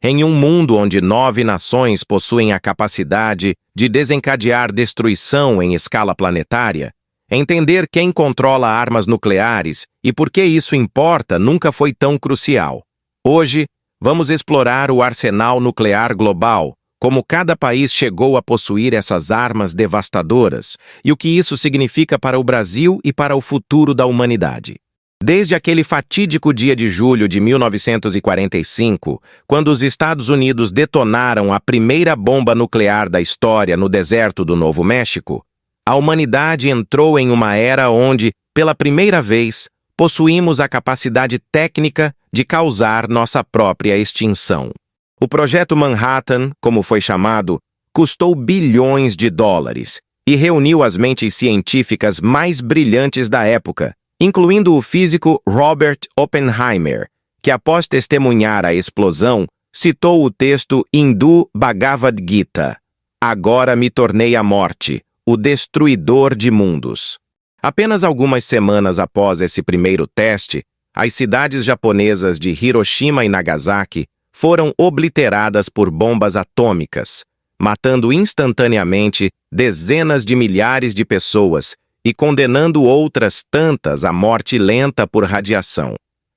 Em um mundo onde 9 nações possuem a capacidade de desencadear destruição em escala planetária, entender quem controla armas nucleares e por que isso importa nunca foi tão crucial. Hoje, vamos explorar o arsenal nuclear global, como cada país chegou a possuir essas armas devastadoras e o que isso significa para o Brasil e para o futuro da humanidade. Desde aquele fatídico dia de julho de 1945, quando os Estados Unidos detonaram a primeira bomba nuclear da história no deserto do Novo México, a humanidade entrou em uma era onde, pela primeira vez, possuímos a capacidade técnica de causar nossa própria extinção. O Projeto Manhattan, como foi chamado, custou bilhões de dólares e reuniu as mentes científicas mais brilhantes da época, incluindo o físico Robert Oppenheimer, que após testemunhar a explosão, citou o texto hindu Bhagavad Gita: "Agora me tornei a morte, o destruidor de mundos." Apenas algumas semanas após esse primeiro teste, as cidades japonesas de Hiroshima e Nagasaki foram obliteradas por bombas atômicas, matando instantaneamente dezenas de milhares de pessoas e condenando outras tantas à morte lenta por radiação.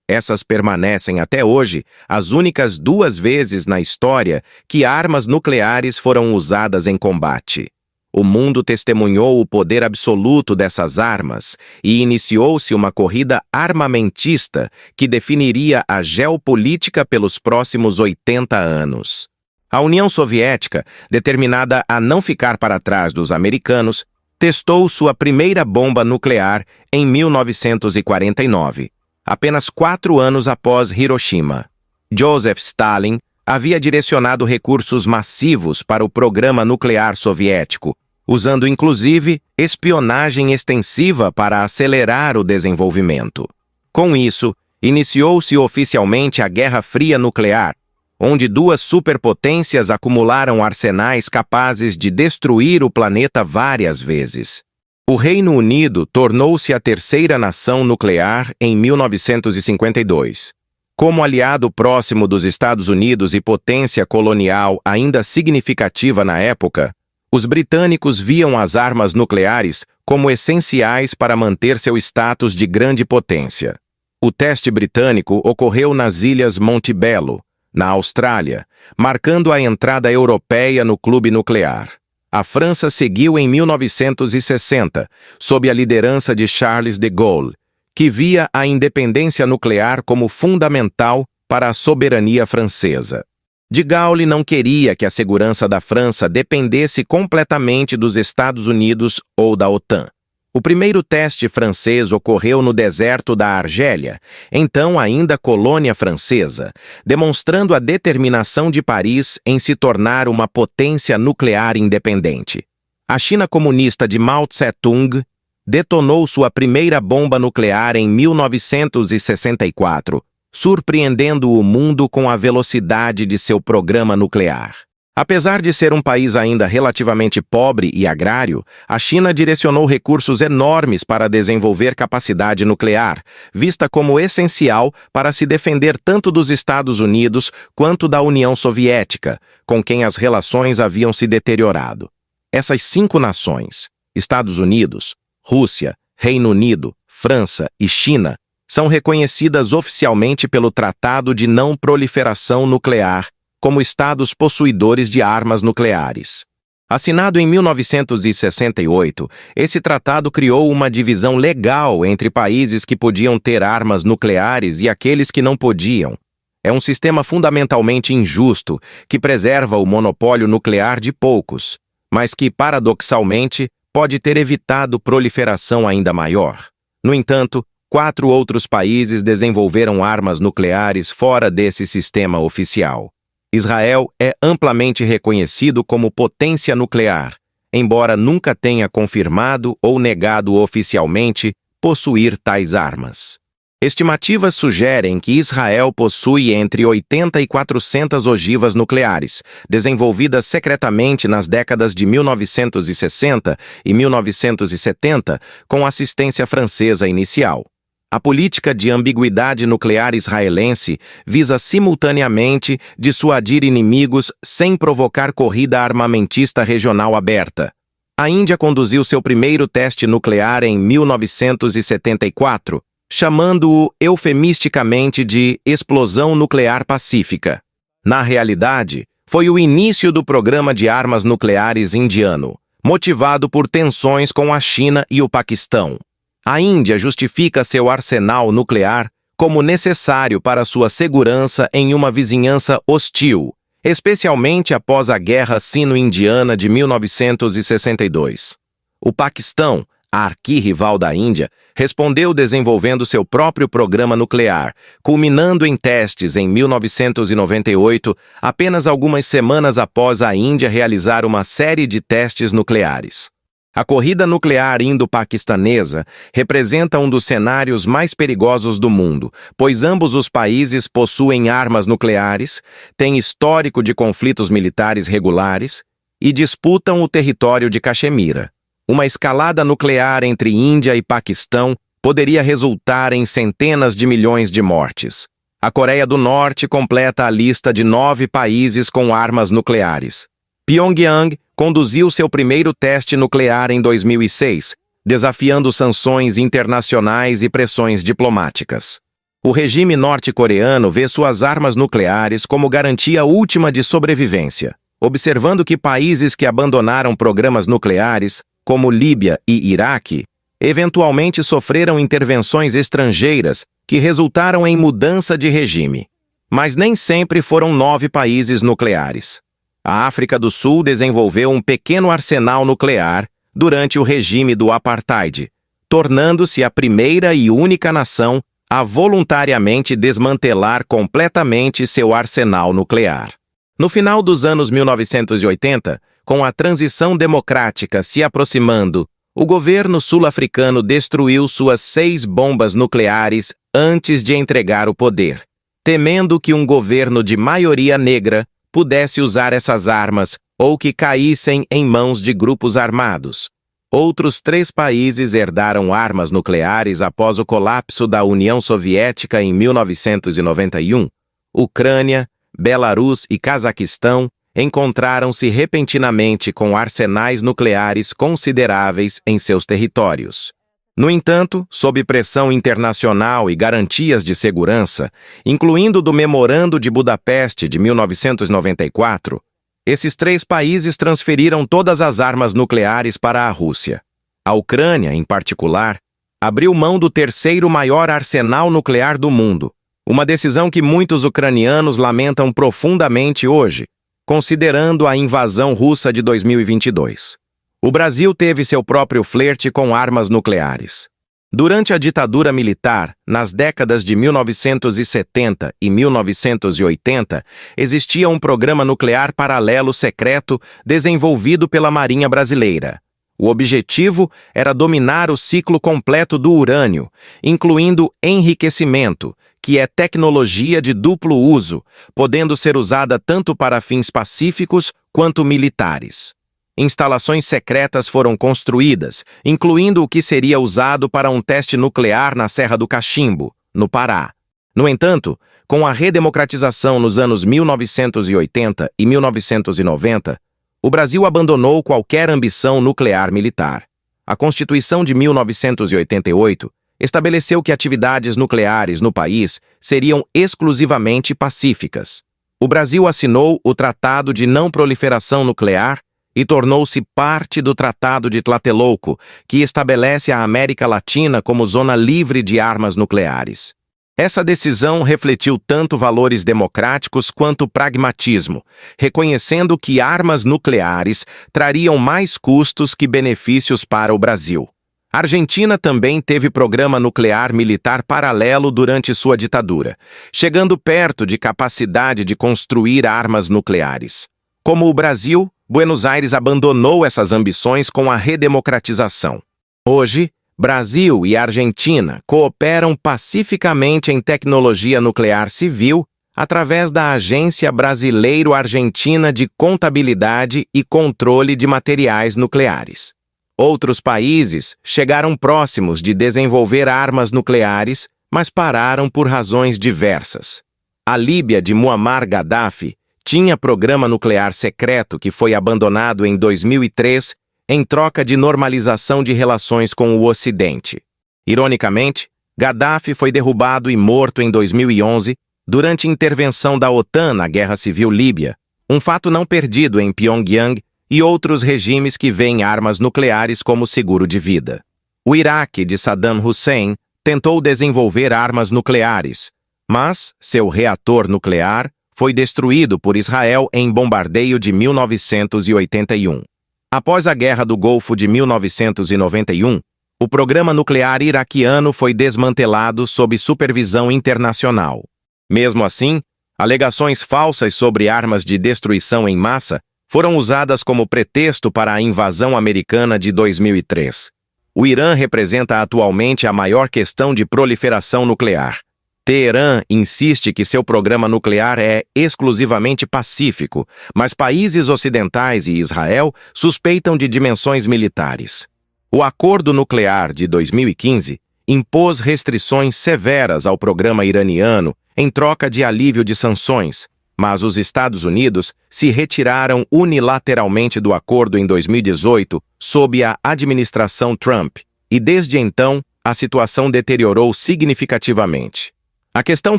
Essas permanecem até hoje as únicas 2 vezes na história que armas nucleares foram usadas em combate. O mundo testemunhou o poder absoluto dessas armas e iniciou-se uma corrida armamentista que definiria a geopolítica pelos próximos 80 anos. A União Soviética, determinada a não ficar para trás dos americanos, testou sua primeira bomba nuclear em 1949, apenas 4 anos após Hiroshima. Joseph Stalin havia direcionado recursos massivos para o programa nuclear soviético, usando inclusive espionagem extensiva para acelerar o desenvolvimento. Com isso, iniciou-se oficialmente a Guerra Fria Nuclear, onde 2 superpotências acumularam arsenais capazes de destruir o planeta várias vezes. O Reino Unido tornou-se a 3ª nação nuclear em 1952. Como aliado próximo dos Estados Unidos e potência colonial ainda significativa na época, os britânicos viam as armas nucleares como essenciais para manter seu status de grande potência. O teste britânico ocorreu nas Ilhas Montebello, na Austrália, marcando a entrada europeia no clube nuclear. A França seguiu em 1960, sob a liderança de Charles de Gaulle, que via a independência nuclear como fundamental para a soberania francesa. De Gaulle não queria que a segurança da França dependesse completamente dos Estados Unidos ou da OTAN. O primeiro teste francês ocorreu no deserto da Argélia, então ainda colônia francesa, demonstrando a determinação de Paris em se tornar uma potência nuclear independente. A China comunista de Mao Tse-tung detonou sua primeira bomba nuclear em 1964, surpreendendo o mundo com a velocidade de seu programa nuclear. Apesar de ser um país ainda relativamente pobre e agrário, a China direcionou recursos enormes para desenvolver capacidade nuclear, vista como essencial para se defender tanto dos Estados Unidos quanto da União Soviética, com quem as relações haviam se deteriorado. Essas 5 nações, Estados Unidos, Rússia, Reino Unido, França e China, são reconhecidas oficialmente pelo Tratado de Não Proliferação Nuclear como estados possuidores de armas nucleares. Assinado em 1968, esse tratado criou uma divisão legal entre países que podiam ter armas nucleares e aqueles que não podiam. É um sistema fundamentalmente injusto que preserva o monopólio nuclear de poucos, mas que, paradoxalmente, pode ter evitado proliferação ainda maior. No entanto, 4 outros países desenvolveram armas nucleares fora desse sistema oficial. Israel é amplamente reconhecido como potência nuclear, embora nunca tenha confirmado ou negado oficialmente possuir tais armas. Estimativas sugerem que Israel possui entre 80 e 400 ogivas nucleares, desenvolvidas secretamente nas décadas de 1960 e 1970 com assistência francesa inicial. A política de ambiguidade nuclear israelense visa simultaneamente dissuadir inimigos sem provocar corrida armamentista regional aberta. A Índia conduziu seu primeiro teste nuclear em 1974, chamando-o eufemisticamente de explosão nuclear pacífica. Na realidade, foi o início do programa de armas nucleares indiano, motivado por tensões com a China e o Paquistão. A Índia justifica seu arsenal nuclear como necessário para sua segurança em uma vizinhança hostil, especialmente após a Guerra Sino-Indiana de 1962. O Paquistão, a arquirrival da Índia, respondeu desenvolvendo seu próprio programa nuclear, culminando em testes em 1998, apenas algumas semanas após a Índia realizar uma série de testes nucleares. A corrida nuclear indo-paquistanesa representa um dos cenários mais perigosos do mundo, pois ambos os países possuem armas nucleares, têm histórico de conflitos militares regulares e disputam o território de Caxemira. Uma escalada nuclear entre Índia e Paquistão poderia resultar em centenas de milhões de mortes. A Coreia do Norte completa a lista de 9 países com armas nucleares. Pyongyang conduziu seu primeiro teste nuclear em 2006, desafiando sanções internacionais e pressões diplomáticas. O regime norte-coreano vê suas armas nucleares como garantia última de sobrevivência, observando que países que abandonaram programas nucleares, como Líbia e Iraque, eventualmente sofreram intervenções estrangeiras que resultaram em mudança de regime. Mas nem sempre foram 9 países nucleares. A África do Sul desenvolveu um pequeno arsenal nuclear durante o regime do apartheid, tornando-se a primeira e única nação a voluntariamente desmantelar completamente seu arsenal nuclear. No final dos anos 1980, com a transição democrática se aproximando, o governo sul-africano destruiu suas 6 bombas nucleares antes de entregar o poder, temendo que um governo de maioria negra pudesse usar essas armas ou que caíssem em mãos de grupos armados. Outros 3 países herdaram armas nucleares após o colapso da União Soviética em 1991. Ucrânia, Belarus e Cazaquistão encontraram-se repentinamente com arsenais nucleares consideráveis em seus territórios. No entanto, sob pressão internacional e garantias de segurança, incluindo do Memorando de Budapeste de 1994, esses 3 países transferiram todas as armas nucleares para a Rússia. A Ucrânia, em particular, abriu mão do 3º maior arsenal nuclear do mundo, uma decisão que muitos ucranianos lamentam profundamente hoje, considerando a invasão russa de 2022. O Brasil teve seu próprio flerte com armas nucleares. Durante a ditadura militar, nas décadas de 1970 e 1980, existia um programa nuclear paralelo secreto desenvolvido pela Marinha Brasileira. O objetivo era dominar o ciclo completo do urânio, incluindo enriquecimento, que é tecnologia de duplo uso, podendo ser usada tanto para fins pacíficos quanto militares. Instalações secretas foram construídas, incluindo o que seria usado para um teste nuclear na Serra do Cachimbo, no Pará. No entanto, com a redemocratização nos anos 1980 e 1990, o Brasil abandonou qualquer ambição nuclear militar. A Constituição de 1988 estabeleceu que atividades nucleares no país seriam exclusivamente pacíficas. O Brasil assinou o Tratado de Não Proliferação Nuclear e tornou-se parte do Tratado de Tlatelolco, que estabelece a América Latina como zona livre de armas nucleares. Essa decisão refletiu tanto valores democráticos quanto pragmatismo, reconhecendo que armas nucleares trariam mais custos que benefícios para o Brasil. A Argentina também teve programa nuclear militar paralelo durante sua ditadura, chegando perto de capacidade de construir armas nucleares. Como o Brasil, Buenos Aires abandonou essas ambições com a redemocratização. Hoje, Brasil e Argentina cooperam pacificamente em tecnologia nuclear civil através da Agência Brasileiro-Argentina de Contabilidade e Controle de Materiais Nucleares. Outros países chegaram próximos de desenvolver armas nucleares, mas pararam por razões diversas. A Líbia de Muammar Gaddafi tinha programa nuclear secreto que foi abandonado em 2003 em troca de normalização de relações com o Ocidente. Ironicamente, Gaddafi foi derrubado e morto em 2011 durante intervenção da OTAN na Guerra Civil Líbia, um fato não perdido em Pyongyang e outros regimes que veem armas nucleares como seguro de vida. O Iraque de Saddam Hussein tentou desenvolver armas nucleares, mas seu reator nuclear foi destruído por Israel em bombardeio de 1981. Após a Guerra do Golfo de 1991, o programa nuclear iraquiano foi desmantelado sob supervisão internacional. Mesmo assim, alegações falsas sobre armas de destruição em massa foram usadas como pretexto para a invasão americana de 2003. O Irã representa atualmente a maior questão de proliferação nuclear. Teherã insiste que seu programa nuclear é exclusivamente pacífico, mas países ocidentais e Israel suspeitam de dimensões militares. O Acordo Nuclear de 2015 impôs restrições severas ao programa iraniano em troca de alívio de sanções, mas os Estados Unidos se retiraram unilateralmente do acordo em 2018 sob a administração Trump, e desde então a situação deteriorou significativamente. A questão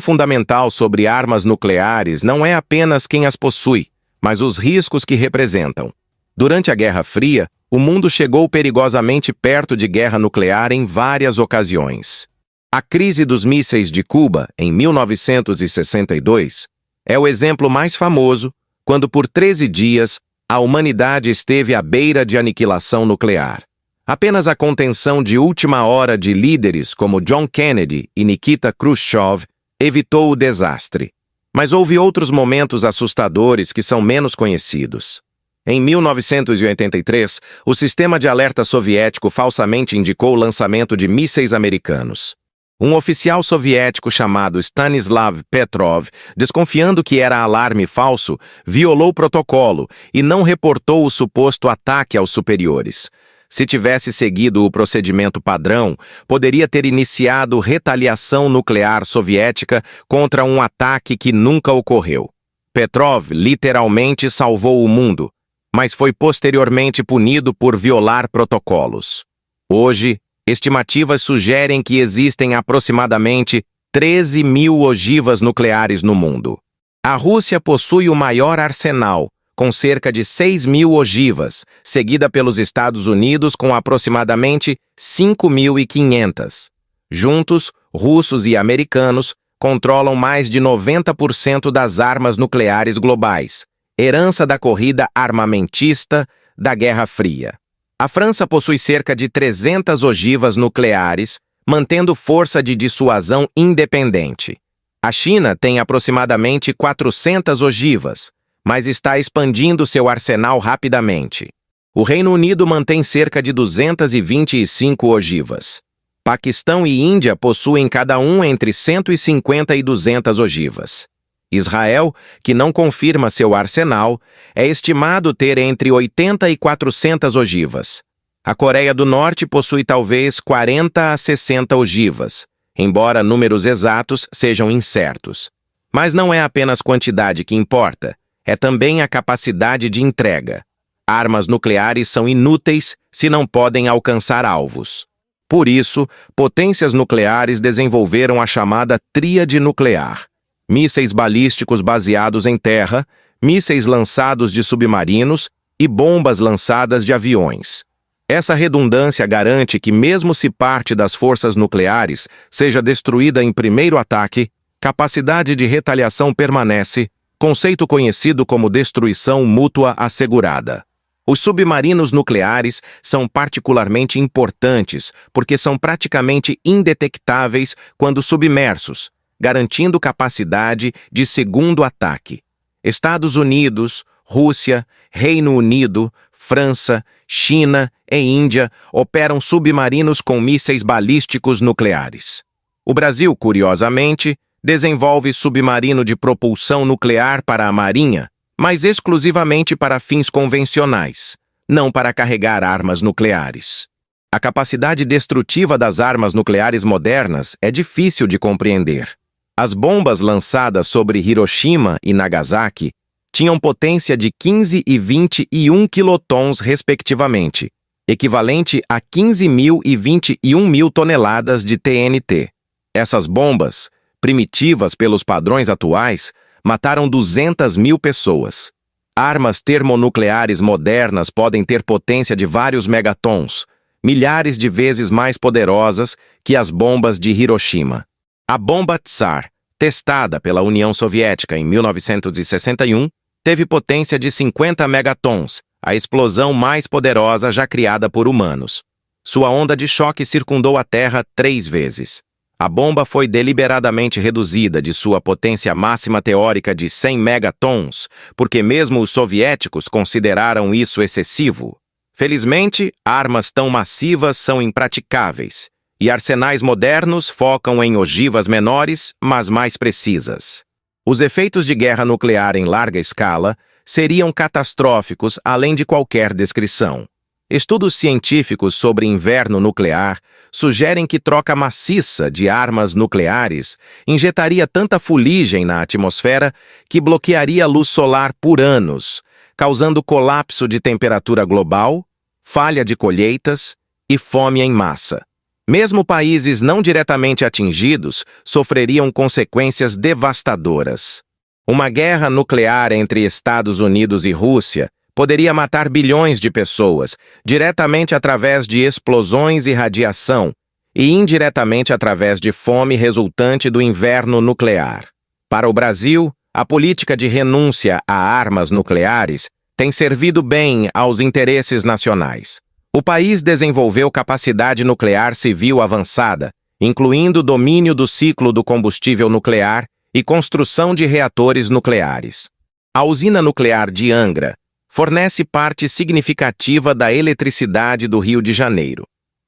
fundamental sobre armas nucleares não é apenas quem as possui, mas os riscos que representam. Durante a Guerra Fria, o mundo chegou perigosamente perto de guerra nuclear em várias ocasiões. A crise dos mísseis de Cuba, em 1962, é o exemplo mais famoso, quando por 13 dias a humanidade esteve à beira de aniquilação nuclear. Apenas a contenção de última hora de líderes como John Kennedy e Nikita Khrushchev evitou o desastre. Mas houve outros momentos assustadores que são menos conhecidos. Em 1983, o sistema de alerta soviético falsamente indicou o lançamento de mísseis americanos. Um oficial soviético chamado Stanislav Petrov, desconfiando que era alarme falso, violou o protocolo e não reportou o suposto ataque aos superiores. Se tivesse seguido o procedimento padrão, poderia ter iniciado retaliação nuclear soviética contra um ataque que nunca ocorreu. Petrov literalmente salvou o mundo, mas foi posteriormente punido por violar protocolos. Hoje, estimativas sugerem que existem aproximadamente 13 mil ogivas nucleares no mundo. A Rússia possui o maior arsenal, com cerca de 6 mil ogivas, seguida pelos Estados Unidos com aproximadamente 5.500. Juntos, russos e americanos controlam mais de 90% das armas nucleares globais, herança da corrida armamentista da Guerra Fria. A França possui cerca de 300 ogivas nucleares, mantendo força de dissuasão independente. A China tem aproximadamente 400 ogivas, mas está expandindo seu arsenal rapidamente. O Reino Unido mantém cerca de 225 ogivas. Paquistão e Índia possuem cada um entre 150 e 200 ogivas. Israel, que não confirma seu arsenal, é estimado ter entre 80 e 400 ogivas. A Coreia do Norte possui talvez 40 a 60 ogivas, embora números exatos sejam incertos. Mas não é apenas quantidade que importa, é também a capacidade de entrega. Armas nucleares são inúteis se não podem alcançar alvos. Por isso, potências nucleares desenvolveram a chamada tríade nuclear: mísseis balísticos baseados em terra, mísseis lançados de submarinos e bombas lançadas de aviões. Essa redundância garante que, mesmo se parte das forças nucleares seja destruída em primeiro ataque, capacidade de retaliação permanece, conceito conhecido como destruição mútua assegurada. Os submarinos nucleares são particularmente importantes porque são praticamente indetectáveis quando submersos, garantindo capacidade de segundo ataque. Estados Unidos, Rússia, Reino Unido, França, China e Índia operam submarinos com mísseis balísticos nucleares. O Brasil, curiosamente, desenvolve submarino de propulsão nuclear para a Marinha, mas exclusivamente para fins convencionais. não para carregar armas nucleares. A capacidade destrutiva das armas nucleares modernas é difícil de compreender. As bombas lançadas sobre Hiroshima e Nagasaki tinham potência de 15 e 21 quilotons, respectivamente, equivalente a 15.000 e 21.000 toneladas de TNT. Essas bombas, primitivas pelos padrões atuais, mataram 200.000 pessoas. Armas termonucleares modernas podem ter potência de vários megatons, milhares de vezes mais poderosas que as bombas de Hiroshima. A bomba Tsar, testada pela União Soviética em 1961, teve potência de 50 megatons, a explosão mais poderosa já criada por humanos. Sua onda de choque circundou a Terra 3 vezes. A bomba foi deliberadamente reduzida de sua potência máxima teórica de 100 megatons, porque mesmo os soviéticos consideraram isso excessivo. Felizmente, armas tão massivas são impraticáveis, e arsenais modernos focam em ogivas menores, mas mais precisas. Os efeitos de guerra nuclear em larga escala seriam catastróficos além de qualquer descrição. Estudos científicos sobre inverno nuclear sugerem que troca maciça de armas nucleares injetaria tanta fuligem na atmosfera que bloquearia a luz solar por anos, causando colapso de temperatura global, falha de colheitas e fome em massa. Mesmo países não diretamente atingidos sofreriam consequências devastadoras. Uma guerra nuclear entre Estados Unidos e Rússia poderia matar bilhões de pessoas, diretamente através de explosões e radiação, e indiretamente através de fome resultante do inverno nuclear. Para o Brasil, a política de renúncia a armas nucleares tem servido bem aos interesses nacionais. O país desenvolveu capacidade nuclear civil avançada, incluindo domínio do ciclo do combustível nuclear e construção de reatores nucleares. A usina nuclear de Angra fornece parte significativa da eletricidade do Rio de Janeiro.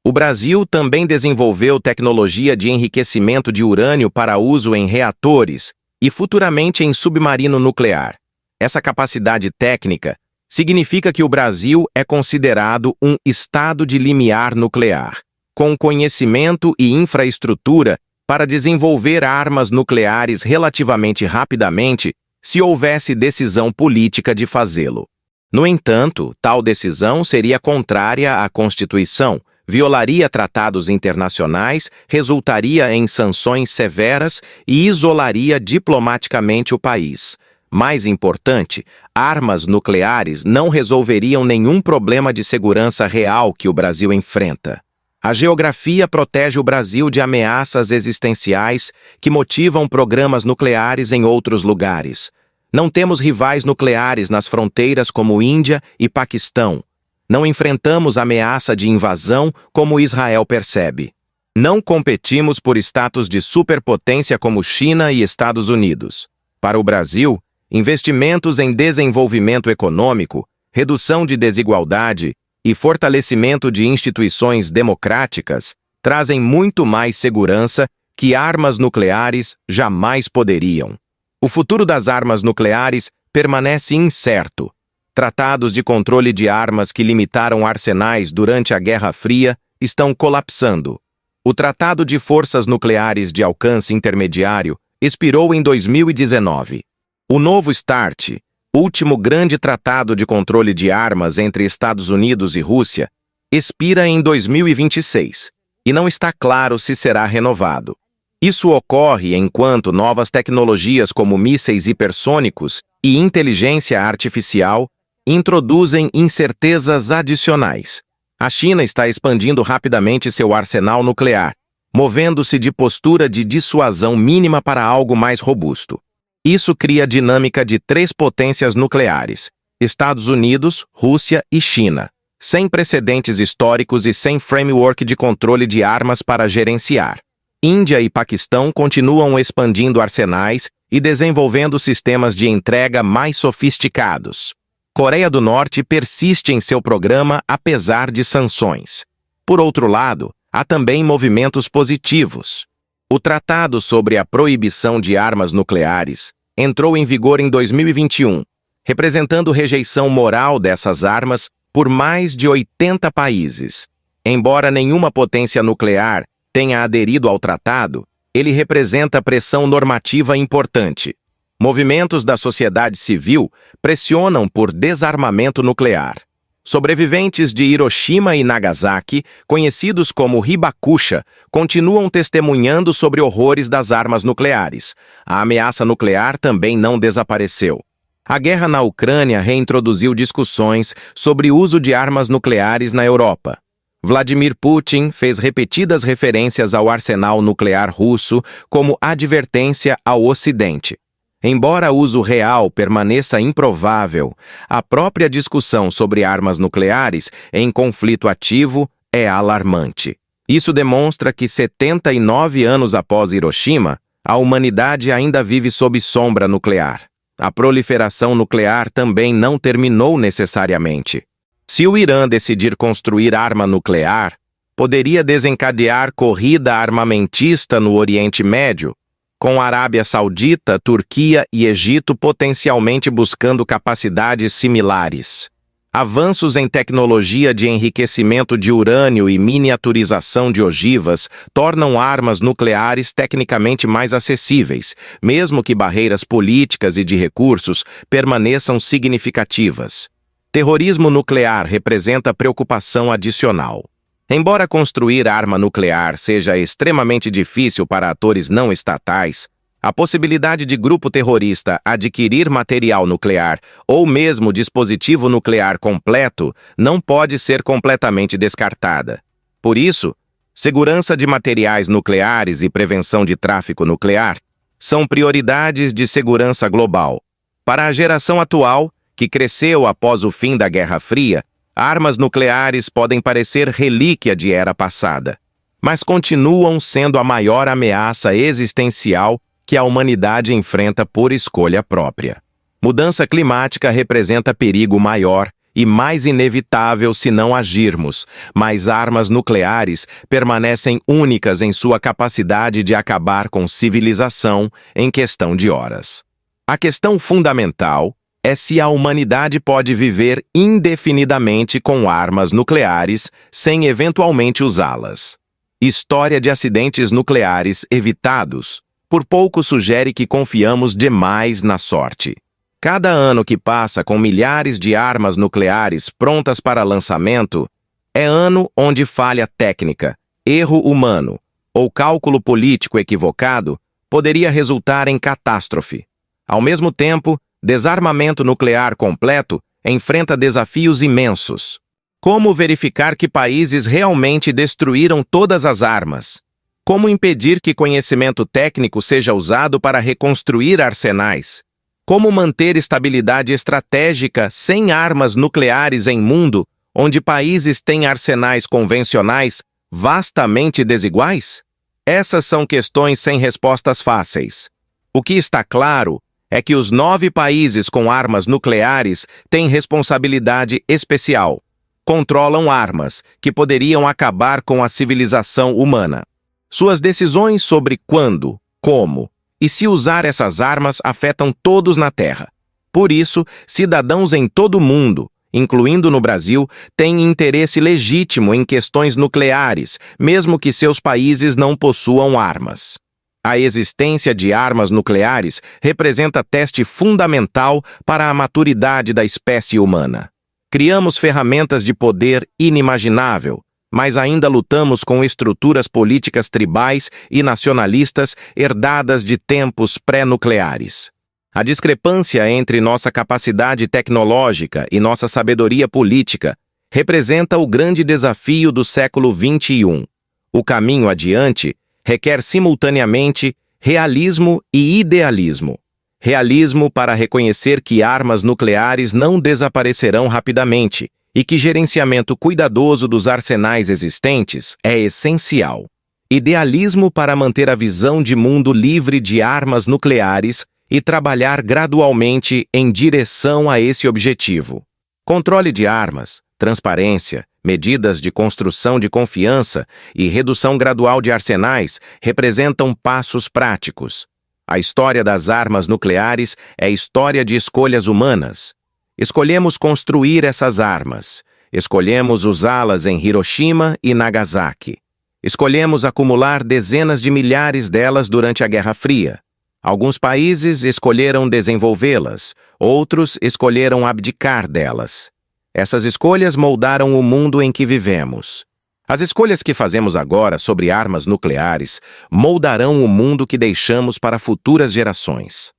O Brasil também desenvolveu tecnologia de enriquecimento de urânio para uso em reatores e futuramente em submarino nuclear. Essa capacidade técnica significa que o Brasil é considerado um estado de limiar nuclear, com conhecimento e infraestrutura para desenvolver armas nucleares relativamente rapidamente se houvesse decisão política de fazê-lo. No entanto, tal decisão seria contrária à Constituição, violaria tratados internacionais, resultaria em sanções severas e isolaria diplomaticamente o país. Mais importante, armas nucleares não resolveriam nenhum problema de segurança real que o Brasil enfrenta. A geografia protege o Brasil de ameaças existenciais que motivam programas nucleares em outros lugares. Não temos rivais nucleares nas fronteiras como Índia e Paquistão. Não enfrentamos ameaça de invasão como Israel percebe. Não competimos por status de superpotência como China e Estados Unidos. Para o Brasil, investimentos em desenvolvimento econômico, redução de desigualdade e fortalecimento de instituições democráticas trazem muito mais segurança que armas nucleares jamais poderiam. O futuro das armas nucleares permanece incerto. Tratados de controle de armas que limitaram arsenais durante a Guerra Fria estão colapsando. O Tratado de Forças Nucleares de Alcance Intermediário expirou em 2019. O novo START, último grande tratado de controle de armas entre Estados Unidos e Rússia, expira em 2026 e não está claro se será renovado. Isso ocorre enquanto novas tecnologias como mísseis hipersônicos e inteligência artificial introduzem incertezas adicionais. A China está expandindo rapidamente seu arsenal nuclear, movendo-se de postura de dissuasão mínima para algo mais robusto. Isso cria a dinâmica de 3 potências nucleares, Estados Unidos, Rússia e China, sem precedentes históricos e sem framework de controle de armas para gerenciar. Índia e Paquistão continuam expandindo arsenais e desenvolvendo sistemas de entrega mais sofisticados. Coreia do Norte persiste em seu programa apesar de sanções. Por outro lado, há também movimentos positivos. O Tratado sobre a Proibição de Armas Nucleares entrou em vigor em 2021, representando rejeição moral dessas armas por mais de 80 países. Embora nenhuma potência nuclear tenha aderido ao tratado, ele representa pressão normativa importante. Movimentos da sociedade civil pressionam por desarmamento nuclear. Sobreviventes de Hiroshima e Nagasaki, conhecidos como Hibakusha, continuam testemunhando sobre horrores das armas nucleares. A ameaça nuclear também não desapareceu. A guerra na Ucrânia reintroduziu discussões sobre o uso de armas nucleares na Europa. Vladimir Putin fez repetidas referências ao arsenal nuclear russo como advertência ao Ocidente. Embora o uso real permaneça improvável, a própria discussão sobre armas nucleares em conflito ativo é alarmante. Isso demonstra que 79 anos após Hiroshima, a humanidade ainda vive sob sombra nuclear. A proliferação nuclear também não terminou necessariamente. Se o Irã decidir construir arma nuclear, poderia desencadear corrida armamentista no Oriente Médio, com a Arábia Saudita, Turquia e Egito potencialmente buscando capacidades similares. Avanços em tecnologia de enriquecimento de urânio e miniaturização de ogivas tornam armas nucleares tecnicamente mais acessíveis, mesmo que barreiras políticas e de recursos permaneçam significativas. Terrorismo nuclear representa preocupação adicional. Embora construir arma nuclear seja extremamente difícil para atores não estatais, a possibilidade de grupo terrorista adquirir material nuclear ou mesmo dispositivo nuclear completo não pode ser completamente descartada. Por isso, segurança de materiais nucleares e prevenção de tráfico nuclear são prioridades de segurança global. Para a geração atual, que cresceu após o fim da Guerra Fria, armas nucleares podem parecer relíquia de era passada, mas continuam sendo a maior ameaça existencial que a humanidade enfrenta por escolha própria. Mudança climática representa perigo maior e mais inevitável se não agirmos, mas armas nucleares permanecem únicas em sua capacidade de acabar com civilização em questão de horas. A questão fundamental é se a humanidade pode viver indefinidamente com armas nucleares sem eventualmente usá-las. História de acidentes nucleares evitados, por pouco sugere que confiamos demais na sorte. Cada ano que passa com milhares de armas nucleares prontas para lançamento é ano onde falha técnica, erro humano ou cálculo político equivocado poderia resultar em catástrofe. Ao mesmo tempo, desarmamento nuclear completo enfrenta desafios imensos. Como verificar que países realmente destruíram todas as armas? Como impedir que conhecimento técnico seja usado para reconstruir arsenais? Como manter estabilidade estratégica sem armas nucleares em mundo onde países têm arsenais convencionais vastamente desiguais? Essas são questões sem respostas fáceis. O que está claro é que os 9 países com armas nucleares têm responsabilidade especial. Controlam armas que poderiam acabar com a civilização humana. Suas decisões sobre quando, como e se usar essas armas afetam todos na Terra. Por isso, cidadãos em todo o mundo, incluindo no Brasil, têm interesse legítimo em questões nucleares, mesmo que seus países não possuam armas. A existência de armas nucleares representa teste fundamental para a maturidade da espécie humana. Criamos ferramentas de poder inimaginável, mas ainda lutamos com estruturas políticas tribais e nacionalistas herdadas de tempos pré-nucleares. A discrepância entre nossa capacidade tecnológica e nossa sabedoria política representa o grande desafio do século XXI. O caminho adiante requer simultaneamente realismo e idealismo. Realismo para reconhecer que armas nucleares não desaparecerão rapidamente e que gerenciamento cuidadoso dos arsenais existentes é essencial. Idealismo para manter a visão de mundo livre de armas nucleares e trabalhar gradualmente em direção a esse objetivo. Controle de armas, transparência, medidas de construção de confiança e redução gradual de arsenais representam passos práticos. A história das armas nucleares é história de escolhas humanas. Escolhemos construir essas armas, Escolhemos usá-las em Hiroshima e Nagasaki. Escolhemos acumular dezenas de milhares delas durante a Guerra Fria. Alguns países escolheram desenvolvê-las, outros escolheram abdicar delas. Essas escolhas moldaram o mundo em que vivemos. As escolhas que fazemos agora sobre armas nucleares moldarão o mundo que deixamos para futuras gerações.